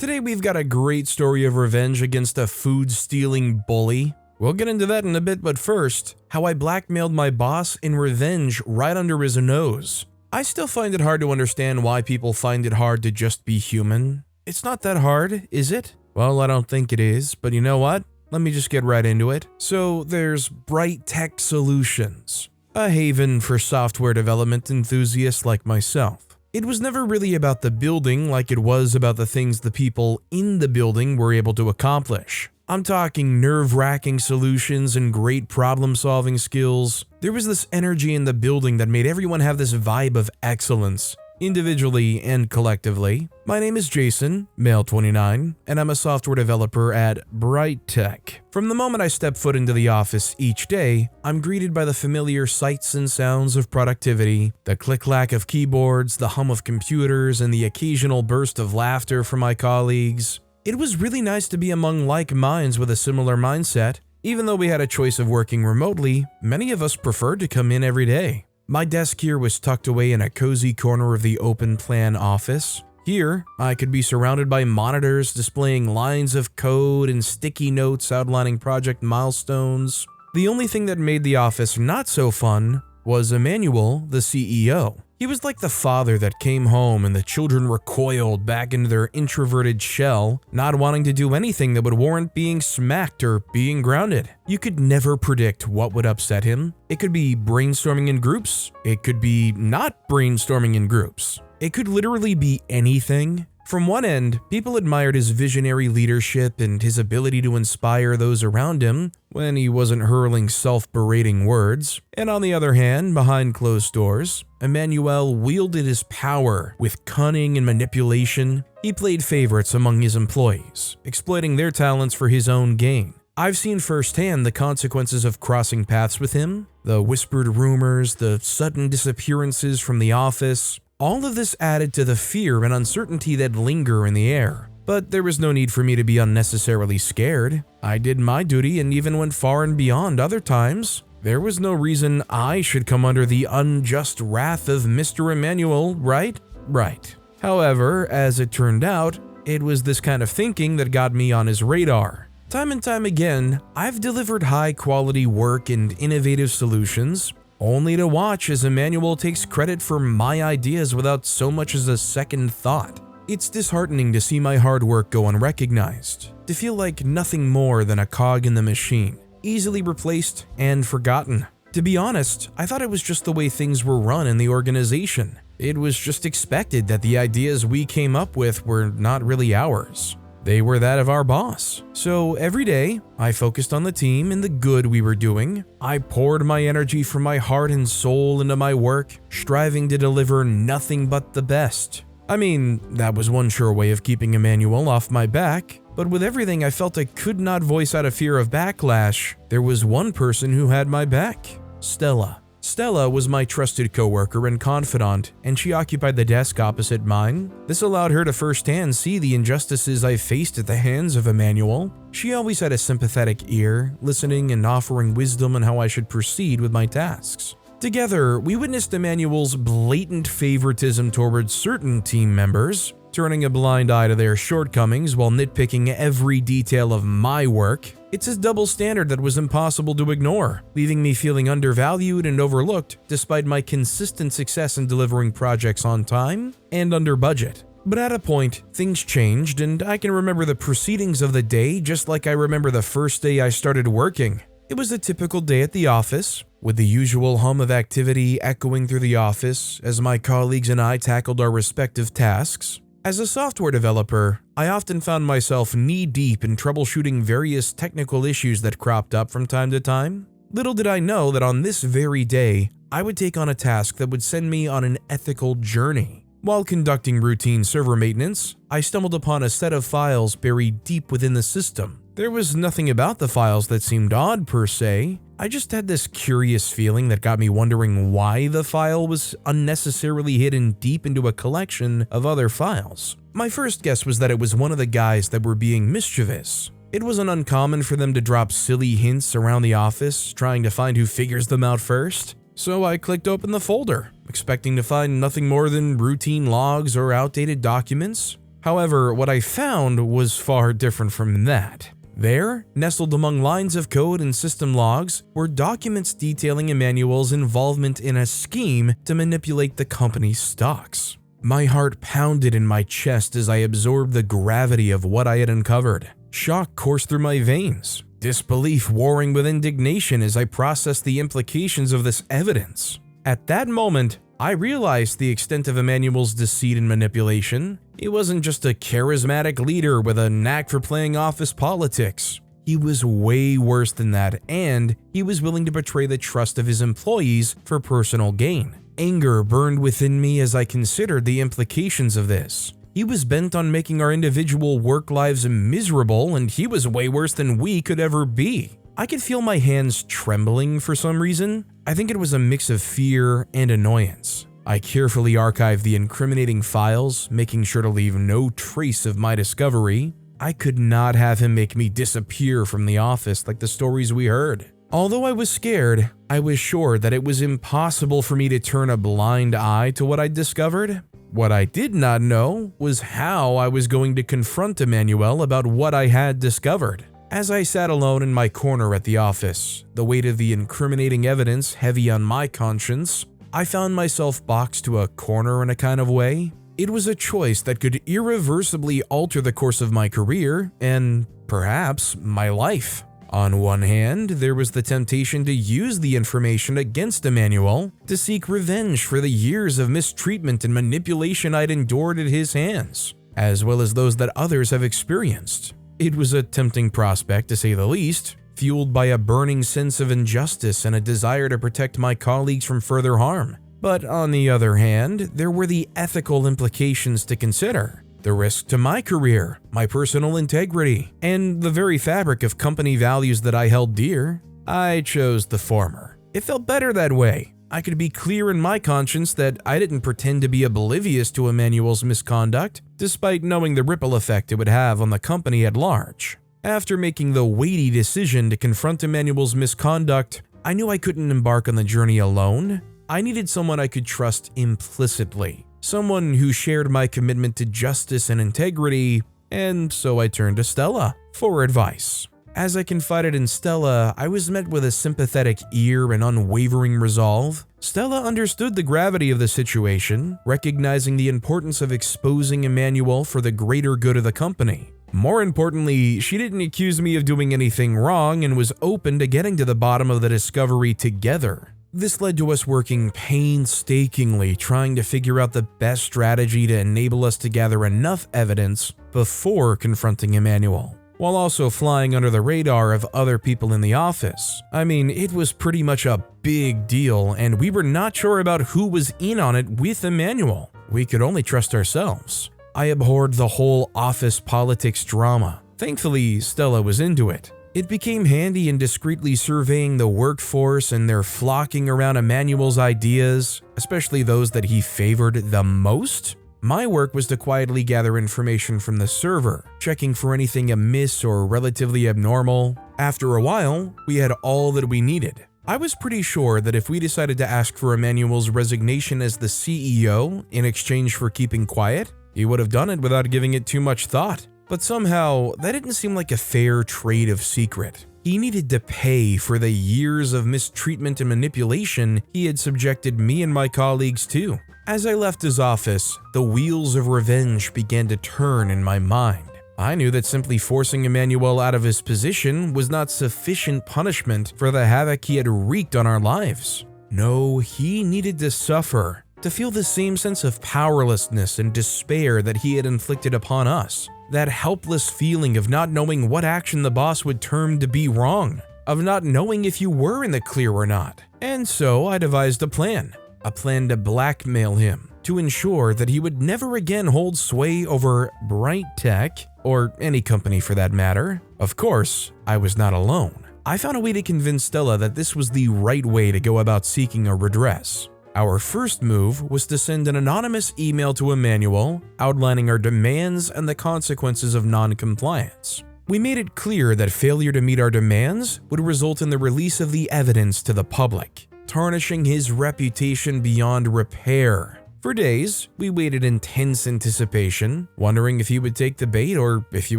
Today we've got a great story of revenge against a food-stealing bully. We'll get into that in a bit, but first, how I blackmailed my boss in revenge right under his nose. I still find it hard to understand why people find it hard to just be human. It's not that hard, is it? Well, I don't think it is, but you know what? Let me just get right into it. So there's Bright Tech Solutions, a haven for software development enthusiasts like myself. It was never really about the building like it was about the things the people in the building were able to accomplish. I'm talking nerve-wracking solutions and great problem-solving skills. There was this energy in the building that made everyone have this vibe of excellence, individually and collectively. My name is Jason, male 29, and I'm a software developer at Bright Tech. From the moment I step foot into the office each day, I'm greeted by the familiar sights and sounds of productivity, the click-clack of keyboards, the hum of computers, and the occasional burst of laughter from my colleagues. It was really nice to be among like minds with a similar mindset. Even though we had a choice of working remotely, many of us preferred to come in every day. My desk here was tucked away in a cozy corner of the open plan office. Here, I could be surrounded by monitors displaying lines of code and sticky notes outlining project milestones. The only thing that made the office not so fun was Emmanuel, the CEO. He was like the father that came home and the children recoiled back into their introverted shell, not wanting to do anything that would warrant being smacked or being grounded. You could never predict what would upset him. It could be brainstorming in groups. It could be not brainstorming in groups. It could literally be anything. From one end, people admired his visionary leadership and his ability to inspire those around him when he wasn't hurling self-berating words. And on the other hand, behind closed doors, Emmanuel wielded his power with cunning and manipulation. He played favorites among his employees, exploiting their talents for his own gain. I've seen firsthand the consequences of crossing paths with him, the whispered rumors, the sudden disappearances from the office. All of this added to the fear and uncertainty that linger in the air. But there was no need for me to be unnecessarily scared. I did my duty and even went far and beyond other times. There was no reason I should come under the unjust wrath of Mr. Emmanuel, right? Right. However, as it turned out, it was this kind of thinking that got me on his radar. Time and time again, I've delivered high-quality work and innovative solutions, only to watch as Emmanuel takes credit for my ideas without so much as a second thought. It's disheartening to see my hard work go unrecognized, to feel like nothing more than a cog in the machine, easily replaced and forgotten. To be honest, I thought it was just the way things were run in the organization. It was just expected that the ideas we came up with were not really ours. They were that of our boss. So every day, I focused on the team and the good we were doing. I poured my energy from my heart and soul into my work, striving to deliver nothing but the best. I mean, that was one sure way of keeping Emmanuel off my back. But with everything I felt I could not voice out of fear of backlash, there was one person who had my back: Stella. Stella was my trusted coworker and confidant, and she occupied the desk opposite mine. This allowed her to firsthand see the injustices I faced at the hands of Emmanuel. She always had a sympathetic ear, listening and offering wisdom on how I should proceed with my tasks. Together, we witnessed Emmanuel's blatant favoritism towards certain team members, turning a blind eye to their shortcomings while nitpicking every detail of my work. It's his double standard that was impossible to ignore, leaving me feeling undervalued and overlooked despite my consistent success in delivering projects on time and under budget. But at a point, things changed, and I can remember the proceedings of the day just like I remember the first day I started working. It was a typical day at the office, with the usual hum of activity echoing through the office as my colleagues and I tackled our respective tasks. As a software developer, I often found myself knee-deep in troubleshooting various technical issues that cropped up from time to time. Little did I know that on this very day, I would take on a task that would send me on an ethical journey. While conducting routine server maintenance, I stumbled upon a set of files buried deep within the system. There was nothing about the files that seemed odd per se. I just had this curious feeling that got me wondering why the file was unnecessarily hidden deep into a collection of other files. My first guess was that it was one of the guys that were being mischievous. It wasn't uncommon for them to drop silly hints around the office, trying to find who figures them out first. So I clicked open the folder, expecting to find nothing more than routine logs or outdated documents. However, what I found was far different from that. There, nestled among lines of code and system logs, were documents detailing Emmanuel's involvement in a scheme to manipulate the company's stocks. My heart pounded in my chest as I absorbed the gravity of what I had uncovered. Shock coursed through my veins, disbelief warring with indignation as I processed the implications of this evidence. At that moment, I realized the extent of Emmanuel's deceit and manipulation. He wasn't just a charismatic leader with a knack for playing office politics. He was way worse than that, and he was willing to betray the trust of his employees for personal gain. Anger burned within me as I considered the implications of this. He was bent on making our individual work lives miserable, and he was way worse than we could ever be. I could feel my hands trembling for some reason. I think it was a mix of fear and annoyance. I carefully archived the incriminating files, making sure to leave no trace of my discovery. I could not have him make me disappear from the office like the stories we heard. Although I was scared, I was sure that it was impossible for me to turn a blind eye to what I'd discovered. What I did not know was how I was going to confront Emmanuel about what I had discovered. As I sat alone in my corner at the office, the weight of the incriminating evidence heavy on my conscience, I found myself boxed to a corner in a kind of way. It was a choice that could irreversibly alter the course of my career and, perhaps, my life. On one hand, there was the temptation to use the information against Emmanuel to seek revenge for the years of mistreatment and manipulation I'd endured at his hands, as well as those that others have experienced. It was a tempting prospect, to say the least, fueled by a burning sense of injustice and a desire to protect my colleagues from further harm. But on the other hand, there were the ethical implications to consider. The risk to my career, my personal integrity, and the very fabric of company values that I held dear. I chose the former. It felt better that way. I could be clear in my conscience that I didn't pretend to be oblivious to Emmanuel's misconduct, despite knowing the ripple effect it would have on the company at large. After making the weighty decision to confront Emmanuel's misconduct, I knew I couldn't embark on the journey alone. I needed someone I could trust implicitly, someone who shared my commitment to justice and integrity, and so I turned to Stella for advice. As I confided in Stella, I was met with a sympathetic ear and unwavering resolve. Stella understood the gravity of the situation, recognizing the importance of exposing Emmanuel for the greater good of the company. More importantly, she didn't accuse me of doing anything wrong and was open to getting to the bottom of the discovery together. This led to us working painstakingly, trying to figure out the best strategy to enable us to gather enough evidence before confronting Emmanuel, while also flying under the radar of other people in the office. I mean, it was pretty much a big deal, and we were not sure about who was in on it with Emmanuel. We could only trust ourselves. I abhorred the whole office politics drama. Thankfully, Stella was into it. It became handy in discreetly surveying the workforce and their flocking around Emmanuel's ideas, especially those that he favored the most. My work was to quietly gather information from the server, checking for anything amiss or relatively abnormal. After a while, we had all that we needed. I was pretty sure that if we decided to ask for Emmanuel's resignation as the CEO in exchange for keeping quiet, he would have done it without giving it too much thought. But somehow, that didn't seem like a fair trade of secret. He needed to pay for the years of mistreatment and manipulation he had subjected me and my colleagues to. As I left his office, the wheels of revenge began to turn in my mind. I knew that simply forcing Emmanuel out of his position was not sufficient punishment for the havoc he had wreaked on our lives. No, he needed to suffer, to feel the same sense of powerlessness and despair that he had inflicted upon us. That helpless feeling of not knowing what action the boss would term to be wrong, of not knowing if you were in the clear or not. And so I devised a plan to blackmail him, to ensure that he would never again hold sway over Bright Tech, or any company for that matter. Of course, I was not alone. I found a way to convince Stella that this was the right way to go about seeking a redress. Our first move was to send an anonymous email to Emmanuel outlining our demands and the consequences of non-compliance. We made it clear that failure to meet our demands would result in the release of the evidence to the public, tarnishing his reputation beyond repair. For days, we waited in tense anticipation, wondering if he would take the bait or if he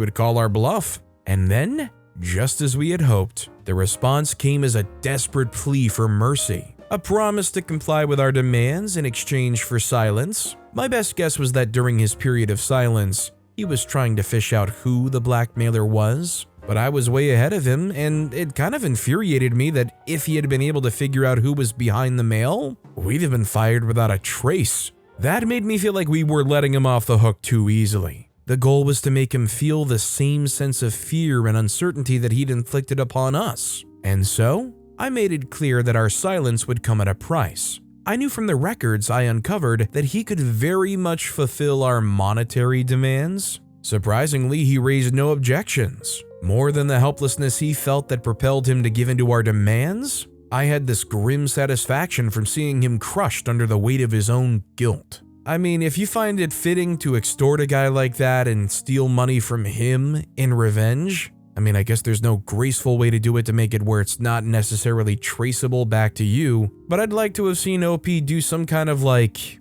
would call our bluff. And then, just as we had hoped, the response came as a desperate plea for mercy. A promise to comply with our demands in exchange for silence. My best guess was that during his period of silence, he was trying to fish out who the blackmailer was. But I was way ahead of him, and it kind of infuriated me that if he had been able to figure out who was behind the mail, we'd have been fired without a trace. That made me feel like we were letting him off the hook too easily. The goal was to make him feel the same sense of fear and uncertainty that he'd inflicted upon us. And so, I made it clear that our silence would come at a price. I knew from the records I uncovered that he could very much fulfill our monetary demands. Surprisingly, he raised no objections. More than the helplessness he felt that propelled him to give in to our demands, I had this grim satisfaction from seeing him crushed under the weight of his own guilt. I mean, if you find it fitting to extort a guy like that and steal money from him in revenge, I guess there's no graceful way to do it to make it where it's not necessarily traceable back to you, but I'd like to have seen OP do some kind of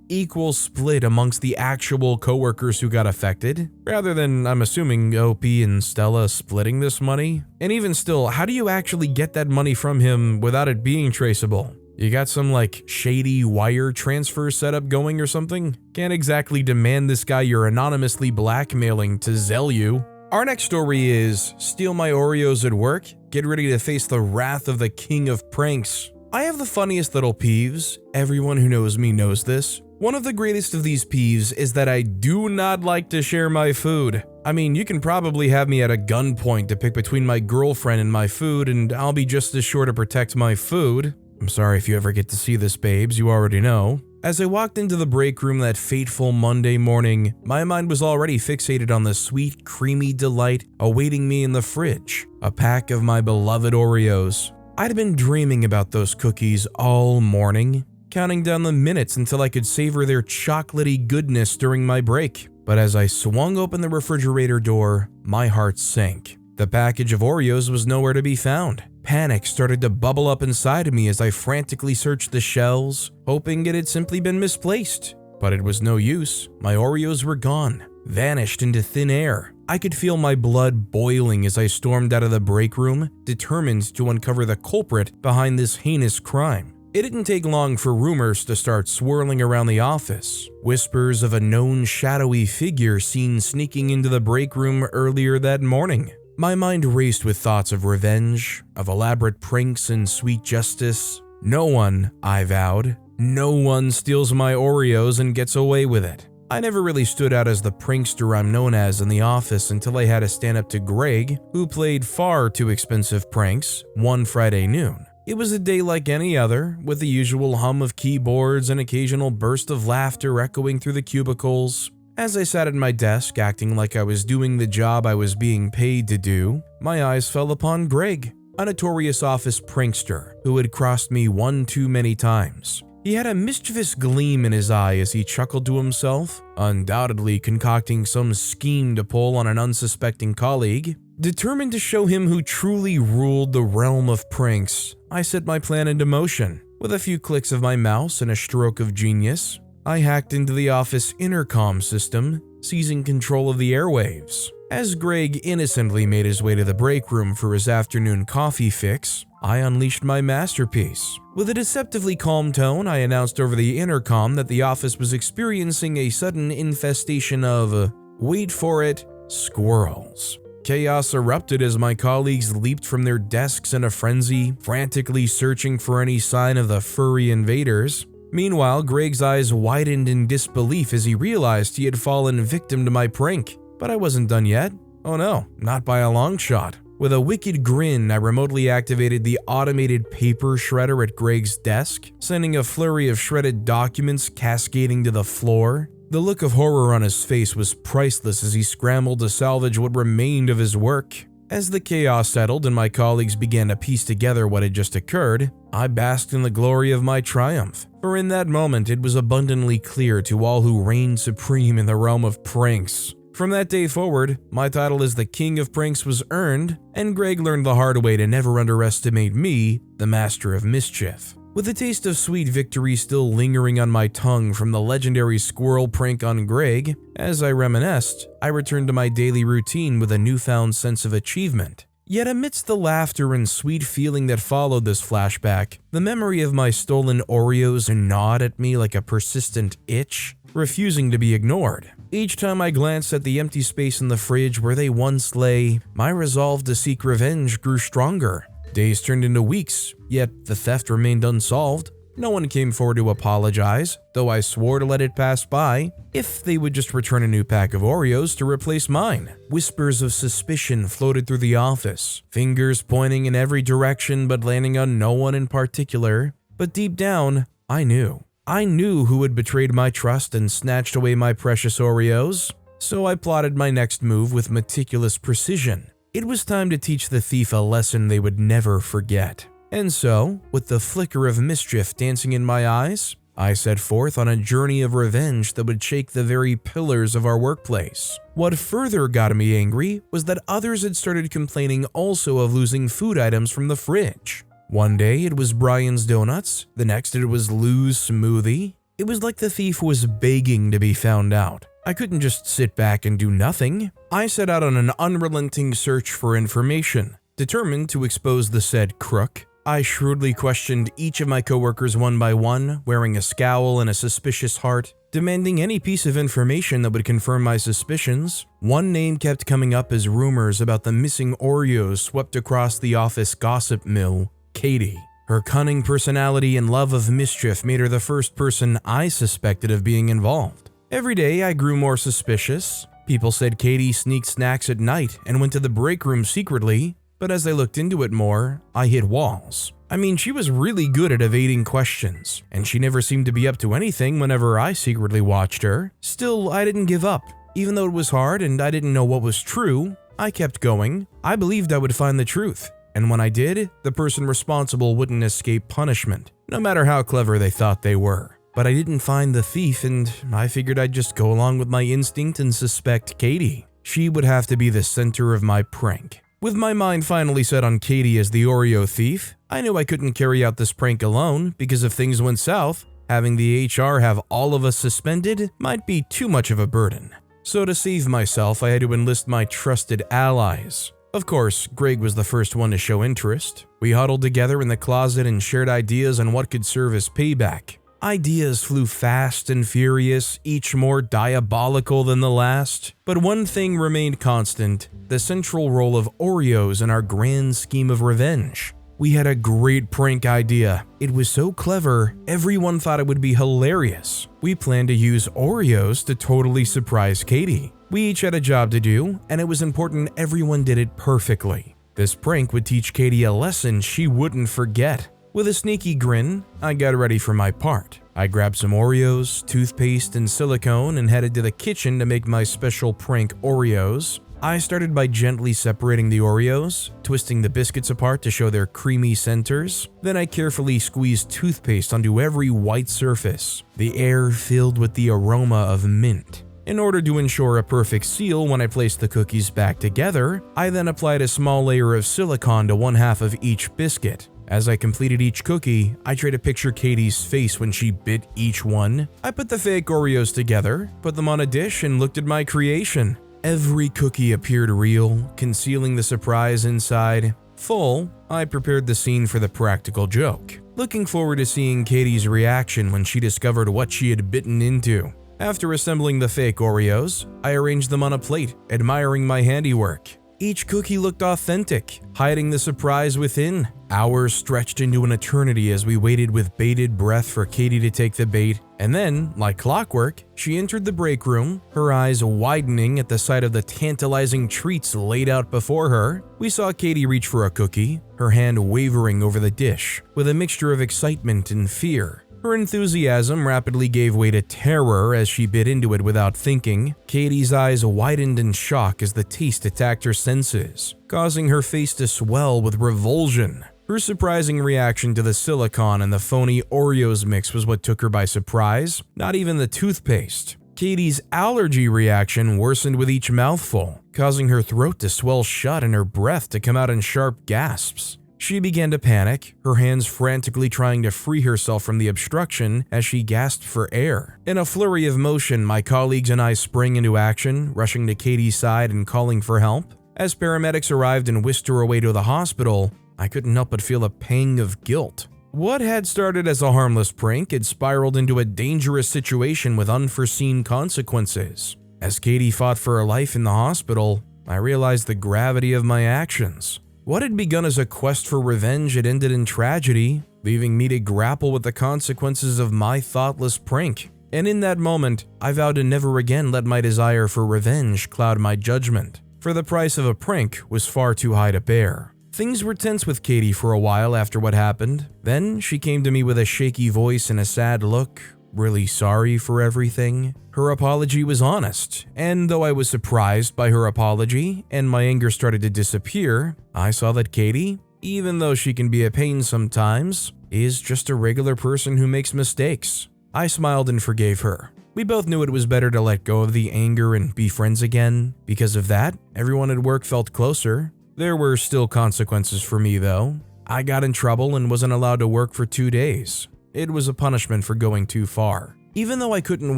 equal split amongst the actual coworkers who got affected, rather than, I'm assuming, OP and Stella splitting this money. And even still, how do you actually get that money from him without it being traceable? You got some shady wire transfer setup going or something? Can't exactly demand this guy you're anonymously blackmailing to Zell you. Our next story is Steal My Oreos at Work, get ready to face the wrath of the king of pranks. I have the funniest little peeves, everyone who knows me knows this. One of the greatest of these peeves is that I do not like to share my food. You can probably have me at a gunpoint to pick between my girlfriend and my food, and I'll be just as sure to protect my food. I'm sorry if you ever get to see this, babes, you already know. As I walked into the break room that fateful Monday morning, my mind was already fixated on the sweet, creamy delight awaiting me in the fridge, a pack of my beloved Oreos. I'd been dreaming about those cookies all morning, counting down the minutes until I could savor their chocolatey goodness during my break. But as I swung open the refrigerator door, my heart sank. The package of Oreos was nowhere to be found. Panic started to bubble up inside of me as I frantically searched the shelves, hoping it had simply been misplaced. But it was no use. My Oreos were gone, vanished into thin air. I could feel my blood boiling as I stormed out of the break room, determined to uncover the culprit behind this heinous crime. It didn't take long for rumors to start swirling around the office. Whispers of a known shadowy figure seen sneaking into the break room earlier that morning. My mind raced with thoughts of revenge, of elaborate pranks and sweet justice. No one, I vowed, no one steals my Oreos and gets away with it. I never really stood out as the prankster I'm known as in the office until I had to stand up to Greg, who played far too expensive pranks, one Friday noon. It was a day like any other, with the usual hum of keyboards and occasional burst of laughter echoing through the cubicles. As I sat at my desk acting like I was doing the job I was being paid to do, my eyes fell upon Greg, a notorious office prankster who had crossed me one too many times. He had a mischievous gleam in his eye as he chuckled to himself, undoubtedly concocting some scheme to pull on an unsuspecting colleague. Determined to show him who truly ruled the realm of pranks, I set my plan into motion. With a few clicks of my mouse and a stroke of genius, I hacked into the office intercom system, seizing control of the airwaves. As Greg innocently made his way to the break room for his afternoon coffee fix, I unleashed my masterpiece. With a deceptively calm tone, I announced over the intercom that the office was experiencing a sudden infestation of, wait for it, squirrels. Chaos erupted as my colleagues leaped from their desks in a frenzy, frantically searching for any sign of the furry invaders. Meanwhile, Greg's eyes widened in disbelief as he realized he had fallen victim to my prank. But I wasn't done yet. Oh no, not by a long shot. With a wicked grin, I remotely activated the automated paper shredder at Greg's desk, sending a flurry of shredded documents cascading to the floor. The look of horror on his face was priceless as he scrambled to salvage what remained of his work. As the chaos settled and my colleagues began to piece together what had just occurred, I basked in the glory of my triumph. For in that moment, it was abundantly clear to all who reigned supreme in the realm of pranks. From that day forward, my title as the King of Pranks was earned, and Greg learned the hard way to never underestimate me, the Master of Mischief. With the taste of sweet victory still lingering on my tongue from the legendary squirrel prank on Greg, as I reminisced, I returned to my daily routine with a newfound sense of achievement. Yet amidst the laughter and sweet feeling that followed this flashback, the memory of my stolen Oreos gnawed at me like a persistent itch, refusing to be ignored. Each time I glanced at the empty space in the fridge where they once lay, my resolve to seek revenge grew stronger. Days turned into weeks, yet the theft remained unsolved. No one came forward to apologize, though I swore to let it pass by if they would just return a new pack of Oreos to replace mine. Whispers of suspicion floated through the office, fingers pointing in every direction but landing on no one in particular. But deep down, I knew. I knew who had betrayed my trust and snatched away my precious Oreos. So I plotted my next move with meticulous precision. It was time to teach the thief a lesson they would never forget. And so, with the flicker of mischief dancing in my eyes, I set forth on a journey of revenge that would shake the very pillars of our workplace. What further got me angry was that others had started complaining also of losing food items from the fridge. One day it was Brian's donuts, the next it was Lou's smoothie. It was like the thief was begging to be found out. I couldn't just sit back and do nothing. I set out on an unrelenting search for information. Determined to expose the said crook, I shrewdly questioned each of my coworkers one by one, wearing a scowl and a suspicious heart, demanding any piece of information that would confirm my suspicions. One name kept coming up as rumors about the missing Oreos swept across the office gossip mill, Katie. Her cunning personality and love of mischief made her the first person I suspected of being involved. Every day I grew more suspicious. People said Katie sneaked snacks at night and went to the break room secretly, but as I looked into it more, I hit walls. I mean, she was really good at evading questions, and she never seemed to be up to anything whenever I secretly watched her. Still, I didn't give up. Even though it was hard and I didn't know what was true, I kept going. I believed I would find the truth. And when I did, the person responsible wouldn't escape punishment, no matter how clever they thought they were. But I didn't find the thief, and I figured I'd just go along with my instinct and suspect Katie. She would have to be the center of my prank. With my mind finally set on Katie as the Oreo thief, I knew I couldn't carry out this prank alone because if things went south, having the HR have all of us suspended might be too much of a burden. So to save myself, I had to enlist my trusted allies. Of course, Greg was the first one to show interest. We huddled together in the closet and shared ideas on what could serve as payback. Ideas flew fast and furious, each more diabolical than the last. But one thing remained constant: the central role of Oreos in our grand scheme of revenge. We had a great prank idea. It was so clever, everyone thought it would be hilarious. We planned to use Oreos to totally surprise Katie. We each had a job to do, and it was important everyone did it perfectly. This prank would teach Katie a lesson she wouldn't forget. With a sneaky grin, I got ready for my part. I grabbed some Oreos, toothpaste, and silicone and headed to the kitchen to make my special prank Oreos. I started by gently separating the Oreos, twisting the biscuits apart to show their creamy centers. Then I carefully squeezed toothpaste onto every white surface, the air filled with the aroma of mint. In order to ensure a perfect seal when I placed the cookies back together, I then applied a small layer of silicone to one half of each biscuit. As I completed each cookie, I tried to picture Katie's face when she bit each one. I put the fake Oreos together, put them on a dish, and looked at my creation. Every cookie appeared real, concealing the surprise inside. Full, I prepared the scene for the practical joke, looking forward to seeing Katie's reaction when she discovered what she had bitten into. After assembling the fake Oreos, I arranged them on a plate, admiring my handiwork. Each cookie looked authentic, hiding the surprise within. Hours stretched into an eternity as we waited with bated breath for Katie to take the bait, and then, like clockwork, she entered the break room, her eyes widening at the sight of the tantalizing treats laid out before her. We saw Katie reach for a cookie, her hand wavering over the dish, with a mixture of excitement and fear. Her enthusiasm rapidly gave way to terror as she bit into it without thinking. Katie's eyes widened in shock as the taste attacked her senses, causing her face to swell with revulsion. Her surprising reaction to the silicone and the phony Oreos mix was what took her by surprise, not even the toothpaste. Katie's allergy reaction worsened with each mouthful, causing her throat to swell shut and her breath to come out in sharp gasps. She began to panic, her hands frantically trying to free herself from the obstruction as she gasped for air. In a flurry of motion, my colleagues and I sprang into action, rushing to Katie's side and calling for help. As paramedics arrived and whisked her away to the hospital, I couldn't help but feel a pang of guilt. What had started as a harmless prank had spiraled into a dangerous situation with unforeseen consequences. As Katie fought for her life in the hospital, I realized the gravity of my actions. What had begun as a quest for revenge had ended in tragedy, leaving me to grapple with the consequences of my thoughtless prank. And in that moment, I vowed to never again let my desire for revenge cloud my judgment, for the price of a prank was far too high to bear. Things were tense with Katie for a while after what happened. Then she came to me with a shaky voice and a sad look, really sorry for everything. Her apology was honest, and though I was surprised by her apology and my anger started to disappear, I saw that Katie, even though she can be a pain sometimes, is just a regular person who makes mistakes. I smiled and forgave her. We both knew it was better to let go of the anger and be friends again. Because of that, everyone at work felt closer. There were still consequences for me though. I got in trouble and wasn't allowed to work for 2 days. It was a punishment for going too far. Even though I couldn't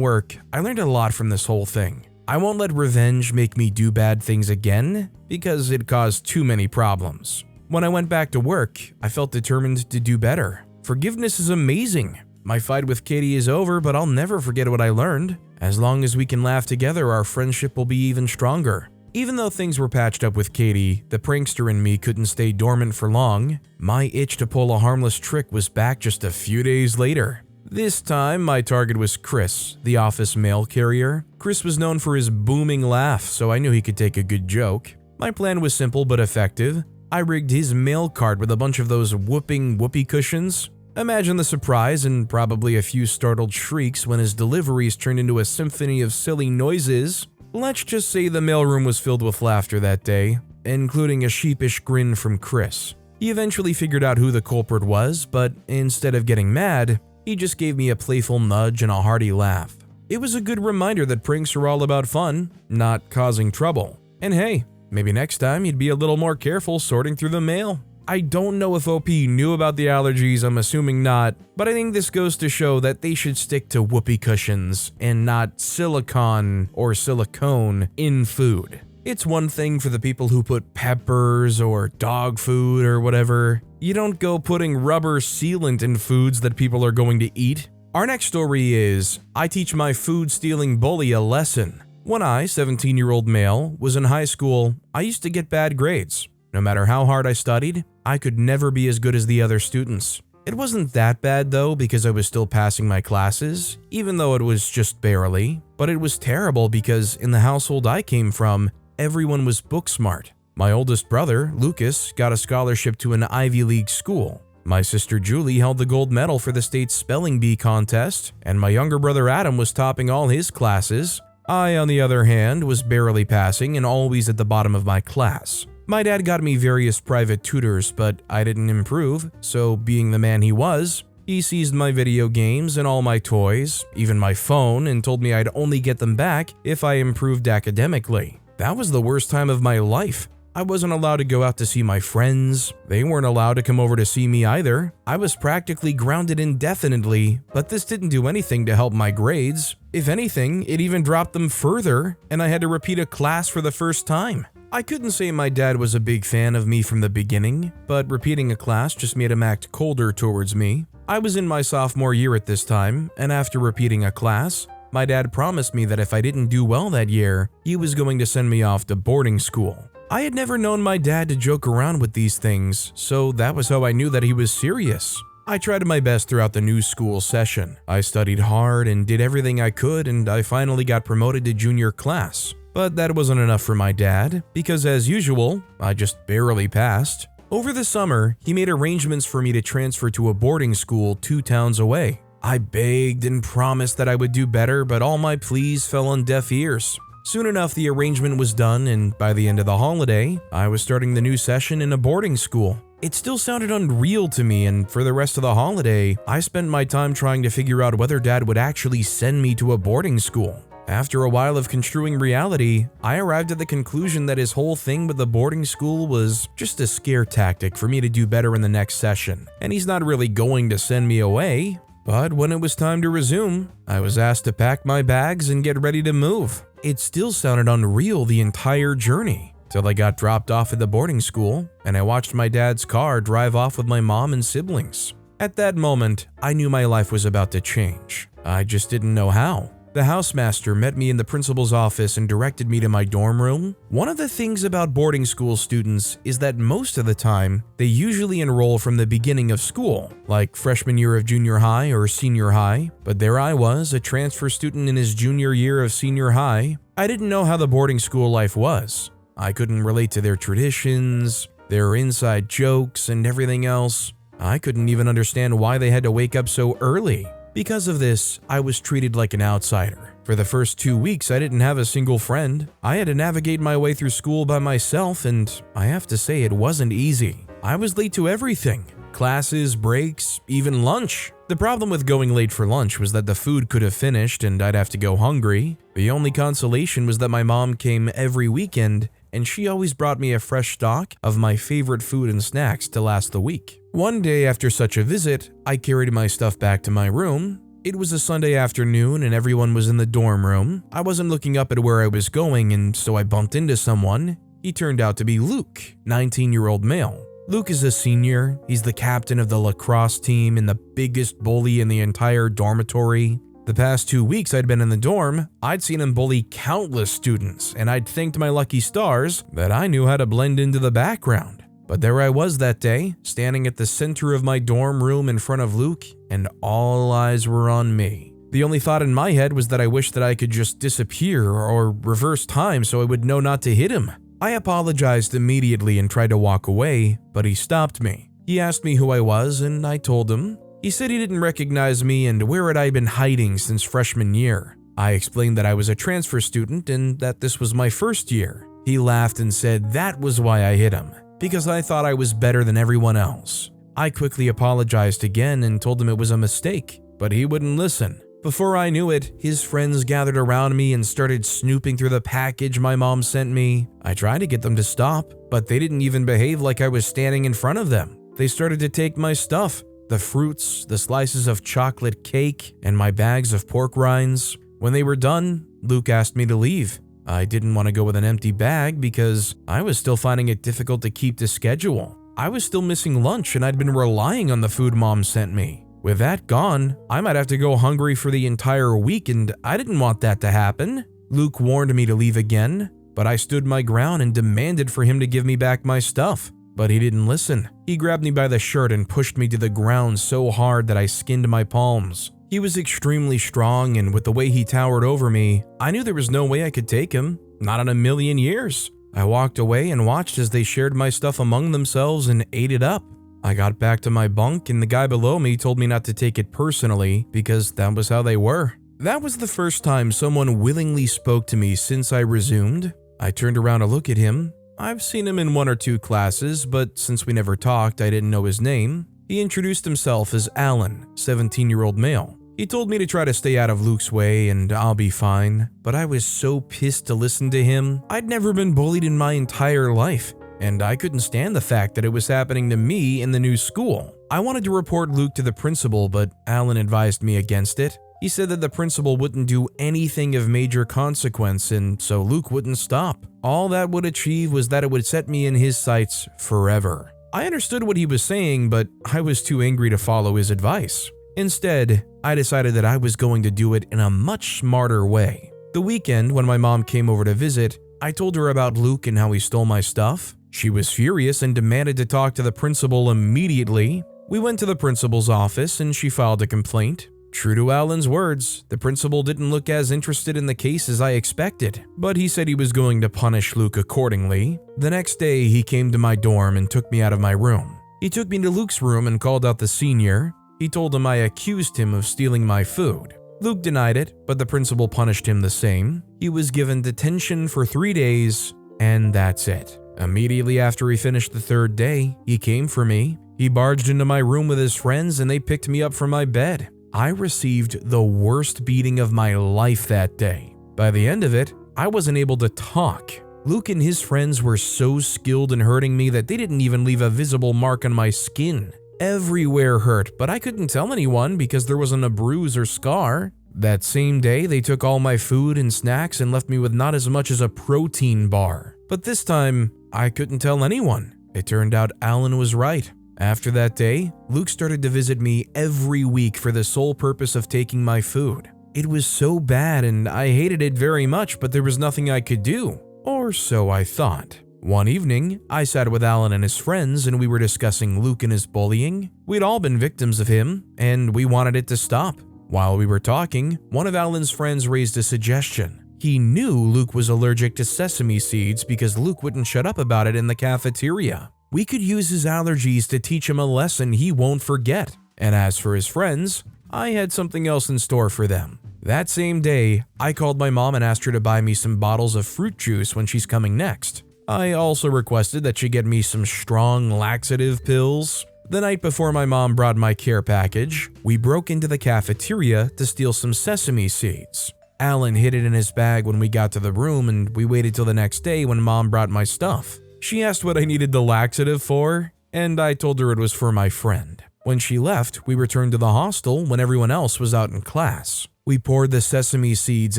work, I learned a lot from this whole thing. I won't let revenge make me do bad things again because it caused too many problems. When I went back to work, I felt determined to do better. Forgiveness is amazing. My fight with Katie is over, but I'll never forget what I learned. As long as we can laugh together, our friendship will be even stronger. Even though things were patched up with Katie, the prankster in me couldn't stay dormant for long. My itch to pull a harmless trick was back just a few days later. This time, my target was Chris, the office mail carrier. Chris was known for his booming laugh, so I knew he could take a good joke. My plan was simple but effective. I rigged his mail cart with a bunch of those whoopee cushions. Imagine the surprise and probably a few startled shrieks when his deliveries turned into a symphony of silly noises. Let's just say the mailroom was filled with laughter that day, including a sheepish grin from Chris. He eventually figured out who the culprit was, but instead of getting mad, he just gave me a playful nudge and a hearty laugh. It was a good reminder that pranks are all about fun, not causing trouble. And hey, maybe next time you'd be a little more careful sorting through the mail. I don't know if OP knew about the allergies, I'm assuming not, but I think this goes to show that they should stick to whoopee cushions and not silicone or silicone in food. It's one thing for the people who put peppers or dog food or whatever. You don't go putting rubber sealant in foods that people are going to eat. Our next story is, I teach my food stealing bully a lesson. When I, 17-year-old male, was in high school, I used to get bad grades. No matter how hard I studied, I could never be as good as the other students. It wasn't that bad though because I was still passing my classes, even though it was just barely. But it was terrible because in the household I came from, everyone was book smart. My oldest brother, Lucas, got a scholarship to an Ivy League school. My sister Julie held the gold medal for the state's spelling bee contest, and my younger brother Adam was topping all his classes. I, on the other hand, was barely passing and always at the bottom of my class. My dad got me various private tutors, but I didn't improve, so being the man he was, he seized my video games and all my toys, even my phone, and told me I'd only get them back if I improved academically. That was the worst time of my life. I wasn't allowed to go out to see my friends. They weren't allowed to come over to see me either. I was practically grounded indefinitely, but this didn't do anything to help my grades. If anything, it even dropped them further, and I had to repeat a class for the first time. I couldn't say my dad was a big fan of me from the beginning, but repeating a class just made him act colder towards me. I was in my sophomore year at this time, and after repeating a class, my dad promised me that if I didn't do well that year, he was going to send me off to boarding school. I had never known my dad to joke around with these things, so that was how I knew that he was serious. I tried my best throughout the new school session. I studied hard and did everything I could, and I finally got promoted to junior class. But that wasn't enough for my dad, because as usual, I just barely passed. Over the summer, he made arrangements for me to transfer to a boarding school 2 towns away. I begged and promised that I would do better, but all my pleas fell on deaf ears. Soon enough, the arrangement was done, and by the end of the holiday, I was starting the new session in a boarding school. It still sounded unreal to me, and for the rest of the holiday, I spent my time trying to figure out whether Dad would actually send me to a boarding school. After a while of construing reality, I arrived at the conclusion that his whole thing with the boarding school was just a scare tactic for me to do better in the next session, and he's not really going to send me away. But when it was time to resume, I was asked to pack my bags and get ready to move. It still sounded unreal the entire journey, till I got dropped off at the boarding school and I watched my dad's car drive off with my mom and siblings. At that moment, I knew my life was about to change. I just didn't know how. The housemaster met me in the principal's office and directed me to my dorm room. One of the things about boarding school students is that most of the time, they usually enroll from the beginning of school, like freshman year of junior high or senior high. But there I was, a transfer student in his junior year of senior high. I didn't know how the boarding school life was. I couldn't relate to their traditions, their inside jokes, and everything else. I couldn't even understand why they had to wake up so early. Because of this, I was treated like an outsider. For the first 2 weeks, I didn't have a single friend. I had to navigate my way through school by myself, and I have to say it wasn't easy. I was late to everything. Classes, breaks, even lunch. The problem with going late for lunch was that the food could have finished and I'd have to go hungry. The only consolation was that my mom came every weekend and she always brought me a fresh stock of my favorite food and snacks to last the week. One day after such a visit, I carried my stuff back to my room. It was a Sunday afternoon and everyone was in the dorm room. I wasn't looking up at where I was going, and so I bumped into someone. He turned out to be Luke, 19-year-old male. Luke is a senior. He's the captain of the lacrosse team and the biggest bully in the entire dormitory. The past 2 weeks I'd been in the dorm, I'd seen him bully countless students, and I'd thanked my lucky stars that I knew how to blend into the background. But there I was that day, standing at the center of my dorm room in front of Luke, and all eyes were on me. The only thought in my head was that I wished that I could just disappear or reverse time so I would know not to hit him. I apologized immediately and tried to walk away, but he stopped me. He asked me who I was, and I told him. He said he didn't recognize me and where had I been hiding since freshman year. I explained that I was a transfer student and that this was my first year. He laughed and said that was why I hit him, because I thought I was better than everyone else. I quickly apologized again and told him it was a mistake, but he wouldn't listen. Before I knew it, his friends gathered around me and started snooping through the package my mom sent me. I tried to get them to stop, but they didn't even behave like I was standing in front of them. They started to take my stuff, the fruits, the slices of chocolate cake, and my bags of pork rinds. When they were done, Luke asked me to leave. I didn't want to go with an empty bag because I was still finding it difficult to keep to schedule. I was still missing lunch and I'd been relying on the food mom sent me. With that gone, I might have to go hungry for the entire week, and I didn't want that to happen. Luke warned me to leave again, but I stood my ground and demanded for him to give me back my stuff. But he didn't listen. He grabbed me by the shirt and pushed me to the ground so hard that I skinned my palms. He was extremely strong, and with the way he towered over me, I knew there was no way I could take him. Not in a million years. I walked away and watched as they shared my stuff among themselves and ate it up. I got back to my bunk and the guy below me told me not to take it personally because that was how they were. That was the first time someone willingly spoke to me since I resumed. I turned around to look at him. I've seen him in 1 or 2 classes, but since we never talked, I didn't know his name. He introduced himself as Alan, 17-year-old male. He told me to try to stay out of Luke's way and I'll be fine, but I was so pissed to listen to him. I'd never been bullied in my entire life, and I couldn't stand the fact that it was happening to me in the new school. I wanted to report Luke to the principal, but Alan advised me against it. He said that the principal wouldn't do anything of major consequence, and so Luke wouldn't stop. All that would achieve was that it would set me in his sights forever. I understood what he was saying, but I was too angry to follow his advice. Instead, I decided that I was going to do it in a much smarter way. The weekend, when my mom came over to visit, I told her about Luke and how he stole my stuff. She was furious and demanded to talk to the principal immediately. We went to the principal's office and she filed a complaint. True to Alan's words, the principal didn't look as interested in the case as I expected, but he said he was going to punish Luke accordingly. The next day, he came to my dorm and took me out of my room. He took me to Luke's room and called out the senior. He told him I accused him of stealing my food. Luke denied it, but the principal punished him the same. He was given detention for 3 days, and that's it. Immediately after he finished the 3rd day, he came for me. He barged into my room with his friends and they picked me up from my bed. I received the worst beating of my life that day. By the end of it, I wasn't able to talk. Luke and his friends were so skilled in hurting me that they didn't even leave a visible mark on my skin. Everywhere hurt, but I couldn't tell anyone because there wasn't a bruise or scar. That same day, they took all my food and snacks and left me with not as much as a protein bar. But this time, I couldn't tell anyone. It turned out Alan was right. After that day, Luke started to visit me every week for the sole purpose of taking my food. It was so bad and I hated it very much, but there was nothing I could do. Or so I thought. One evening, I sat with Alan and his friends and we were discussing Luke and his bullying. We'd all been victims of him, and we wanted it to stop. While we were talking, one of Alan's friends raised a suggestion. He knew Luke was allergic to sesame seeds because Luke wouldn't shut up about it in the cafeteria. We could use his allergies to teach him a lesson he won't forget. And as for his friends, I had something else in store for them. That same day, I called my mom and asked her to buy me some bottles of fruit juice when she's coming next. I also requested that she get me some strong laxative pills. The night before my mom brought my care package, we broke into the cafeteria to steal some sesame seeds. Alan hid it in his bag when we got to the room, and we waited till the next day when mom brought my stuff. She asked what I needed the laxative for, and I told her it was for my friend. When she left, we returned to the hostel when everyone else was out in class. We poured the sesame seeds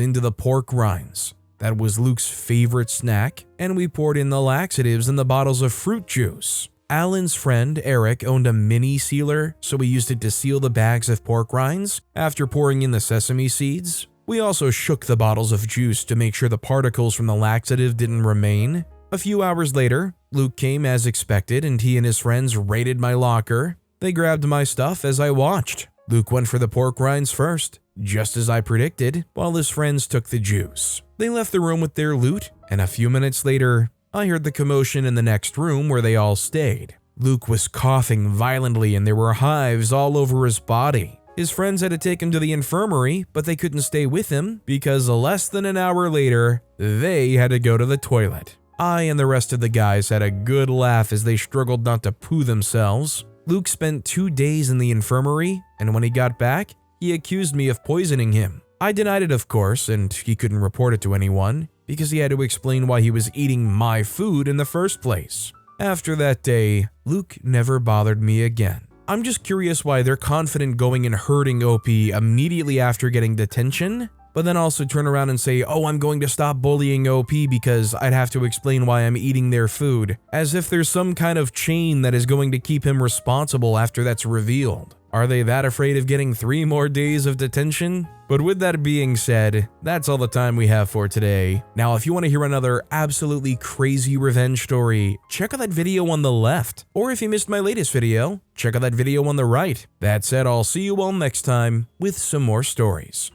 into the pork rinds. That was Luke's favorite snack, and we poured in the laxatives in the bottles of fruit juice. Alan's friend, Eric, owned a mini sealer, so we used it to seal the bags of pork rinds after pouring in the sesame seeds. We also shook the bottles of juice to make sure the particles from the laxative didn't remain. A few hours later, Luke came as expected and he and his friends raided my locker. They grabbed my stuff as I watched. Luke went for the pork rinds first, just as I predicted, while his friends took the juice. They left the room with their loot, and a few minutes later, I heard the commotion in the next room where they all stayed. Luke was coughing violently and there were hives all over his body. His friends had to take him to the infirmary, but they couldn't stay with him because less than an hour later, they had to go to the toilet. I and the rest of the guys had a good laugh as they struggled not to poo themselves. Luke spent 2 days in the infirmary, and when he got back, he accused me of poisoning him. I denied it, of course, and he couldn't report it to anyone because he had to explain why he was eating my food in the first place. After that day, Luke never bothered me again. I'm just curious why they're confident going and hurting OP immediately after getting detention, but then also turn around and say, oh, I'm going to stop bullying OP because I'd have to explain why I'm eating their food, as if there's some kind of chain that is going to keep him responsible after that's revealed. Are they that afraid of getting 3 more days of detention? But with that being said, that's all the time we have for today. Now, if you want to hear another absolutely crazy revenge story, check out that video on the left. Or if you missed my latest video, check out that video on the right. That said, I'll see you all next time with some more stories.